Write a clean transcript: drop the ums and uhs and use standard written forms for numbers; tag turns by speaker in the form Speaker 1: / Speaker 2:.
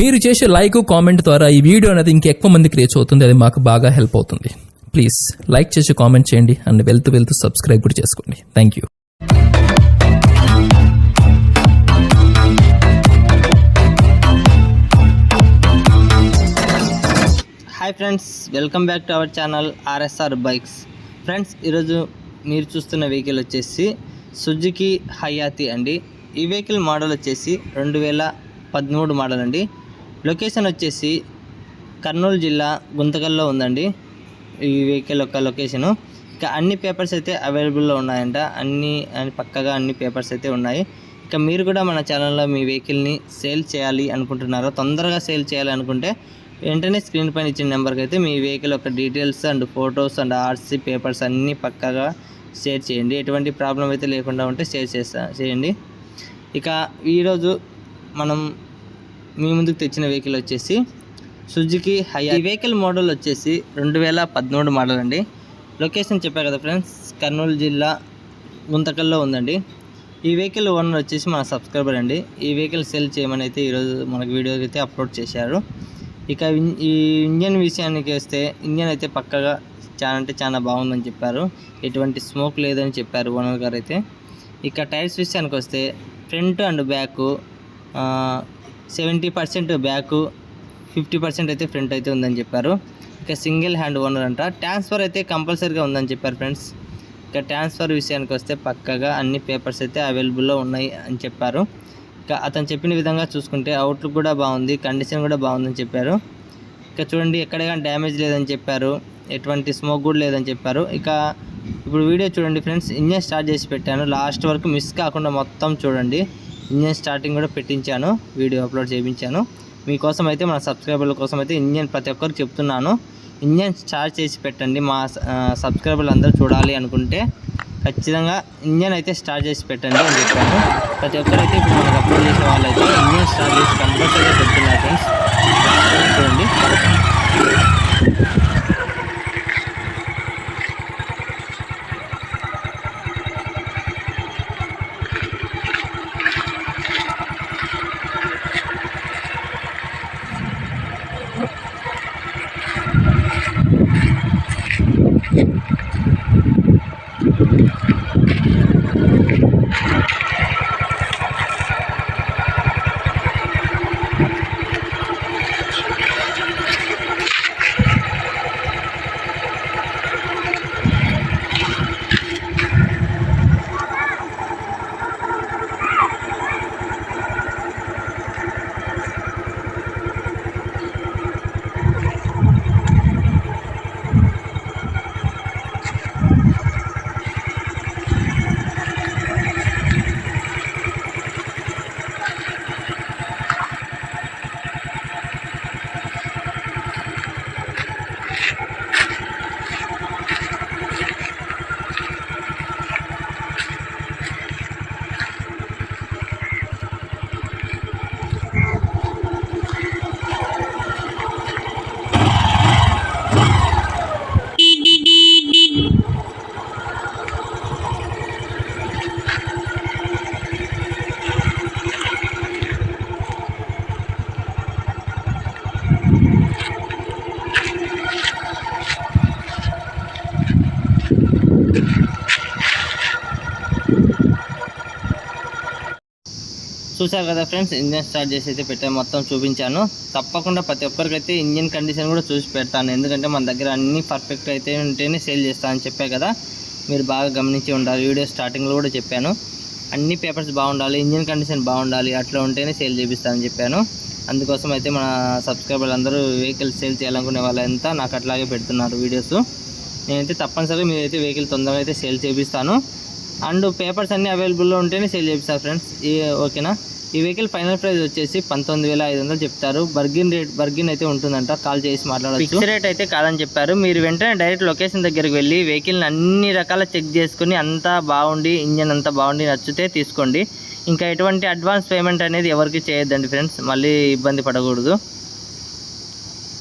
Speaker 1: మీరు చేసే like comment ద్వారా ఈ వీడియో అనేది ఇంకెక్కువ మందికి రీచ్ అవుతుంది. అది మాకు బాగా హెల్ప్ అవుతుంది. ప్లీజ్ లైక్ చేసి కామెంట్ చేయండి అండ్ వెళ్తూ సబ్స్క్రైబ్ కూడా చేసుకోండి. Thank you.
Speaker 2: Hi friends, welcome back to our channel RSR bikes. Friends, ఈరోజు మీరు చూస్తున్న వెహికల్ వచ్చేసి సుజుకి హయాతి అండి. ఈ వెహికల్ మోడల్ వచ్చేసి 2013 మోడల్ అండి. లొకేషన్ వచ్చేసి కర్నూలు జిల్లా గుంతకల్లో ఉందండి ఈ వెహికల్ యొక్క లొకేషను. ఇక అన్ని పేపర్స్ అయితే అవైలబుల్లో ఉన్నాయంట. పక్కగా అన్ని పేపర్స్ అయితే ఉన్నాయి. ఇక మీరు కూడా మన ఛానల్లో మీ వెహికల్ని సేల్ చేయాలి అనుకుంటున్నారో, తొందరగా సేల్ చేయాలి అనుకుంటే వెంటనే స్క్రీన్ పైన ఇచ్చిన నెంబర్కి అయితే మీ వెహికల్ యొక్క details and photos and RC papers అన్నీ పక్కాగా షేర్ చేయండి. ఎటువంటి ప్రాబ్లం అయితే లేకుండా ఉంటే షేర్ చేయండి. ఇక ఈరోజు మనం మీ ముందుకు తెచ్చిన వెహికల్ వచ్చేసి సుజుకి హయాతి. ఈ వెహికల్ మోడల్ వచ్చేసి 2013 మోడల్ అండి. లొకేషన్ చెప్పా కదా ఫ్రెండ్స్, కర్నూలు జిల్లా గుంతకల్లో ఉందండి. ఈ వెహికల్ ఓనర్ వచ్చేసి మన సబ్స్క్రైబర్ అండి. ఈ వెహికల్ సేల్ చేయమని అయితే ఈరోజు మనకు వీడియో అయితే అప్లోడ్ చేశారు. ఇక ఈ ఇంజన్ విషయానికి వస్తే, ఇంజన్ అయితే పక్కగా చాలా బాగుందని చెప్పారు. ఎటువంటి స్మోక్ లేదని చెప్పారు ఓనర్ గారు అయితే. ఇక టైర్స్ విషయానికి వస్తే ఫ్రంట్ అండ్ బ్యాక్ 70% బ్యాక్, 50% అయితే ఫ్రంట్ అయితే ఉందని చెప్పారు. ఇక సింగిల్ హ్యాండ్ ఓనర్ అంట. ట్రాన్స్ఫర్ అయితే కంపల్సరీగా ఉందని చెప్పారు ఫ్రెండ్స్. ఇక ట్రాన్స్ఫర్ విషయానికి వస్తే పక్కగా అన్ని పేపర్స్ అయితే అవైలబుల్లో ఉన్నాయి అని చెప్పారు. ఇక అతను చెప్పిన విధంగా చూసుకుంటే అవుట్లుక్ కూడా బాగుంది, కండిషన్ కూడా బాగుందని చెప్పారు. ఇక చూడండి, ఎక్కడ కానీ డ్యామేజ్ లేదని చెప్పారు, ఎటువంటి స్మోక్ కూడా లేదని చెప్పారు. ఇక ఇప్పుడు వీడియో చూడండి ఫ్రెండ్స్, ఇంజన్ స్టార్ట్ చేసి పెట్టాను. లాస్ట్ వరకు మిస్ కాకుండా మొత్తం చూడండి. ఇంజన్ స్టార్టింగ్ కూడా పెట్టించాను, వీడియో అప్లోడ్ చేయించాను. మీకోసం అయితే, మన సబ్స్క్రైబర్ల కోసం అయితే ఇంజన్ ప్రతి ఒక్కరికి చెప్తున్నాను. ఇంజన్ స్టార్ట్ చేసి పెట్టండి. మా సబ్స్క్రైబర్లు అందరూ చూడాలి అనుకుంటే ఖచ్చితంగా ఇంజన్ అయితే స్టార్ట్ చేసి పెట్టండి అని చెప్పాను. ప్రతి ఒక్కరైతే ఇప్పుడు మనకు అప్లోడ్ చేసే వాళ్ళైతే ఇంజన్ స్టార్ట్ చేసి కంపల్సరీగా పెడుతున్నారు ఫ్రెండ్స్. చూడండి. చూసారు కదా ఫ్రెండ్స్, ఇంజన్ స్టార్ట్ చేసి అయితే పెట్టాను, మొత్తం చూపించాను. తప్పకుండా ప్రతి ఒక్కరికైతే ఇంజన్ కండిషన్ కూడా చూసి పెడతాను. ఎందుకంటే మన దగ్గర అన్నీ పర్ఫెక్ట్ అయితే ఉంటేనే సేల్ చేస్తానని చెప్పే కదా, మీరు బాగా గమనించి ఉండాలి. వీడియో స్టార్టింగ్లో కూడా చెప్పాను, అన్ని పేపర్స్ బాగుండాలి, ఇంజన్ కండిషన్ బాగుండాలి, అట్లా ఉంటేనే సేల్ చేపిస్తానని చెప్పాను. అందుకోసం అయితే మన సబ్స్క్రైబర్లు అందరూ వెహికల్ సేల్ చేయాలనుకునే వాళ్ళంతా నాకు అట్లాగే పెడుతున్నారు వీడియోస్. నేనైతే తప్పనిసరిగా మీరైతే వెహికల్ తొందరగా అయితే సేల్ చేపిస్తాను. అండ్ పేపర్స్ అన్నీ అవైలబుల్లో ఉంటేనే సేల్ చేపిస్తారు ఫ్రెండ్స్. ఓకేనా. ఈ వెహికల్ ఫైనల్ ప్రైస్ వచ్చేసి 19,500 చెప్తారు. బర్గిన్ అయితే ఉంటుందంట, కాల్ చేసి మాట్లాడచ్చు. ఫిక్స్ రేట్ అయితే కాదని చెప్పారు. మీరు వెంటనే డైరెక్ట్ లొకేషన్ దగ్గరికి వెళ్ళి వెహికల్ని అన్ని రకాల చెక్ చేసుకుని అంతా బాగుండి, ఇంజన్ అంతా బాగుండి నచ్చితే తీసుకోండి. ఇంకా ఎటువంటి అడ్వాన్స్ పేమెంట్ అనేది ఎవరికి చేయొద్దండి ఫ్రెండ్స్, మళ్ళీ ఇబ్బంది పడకూడదు.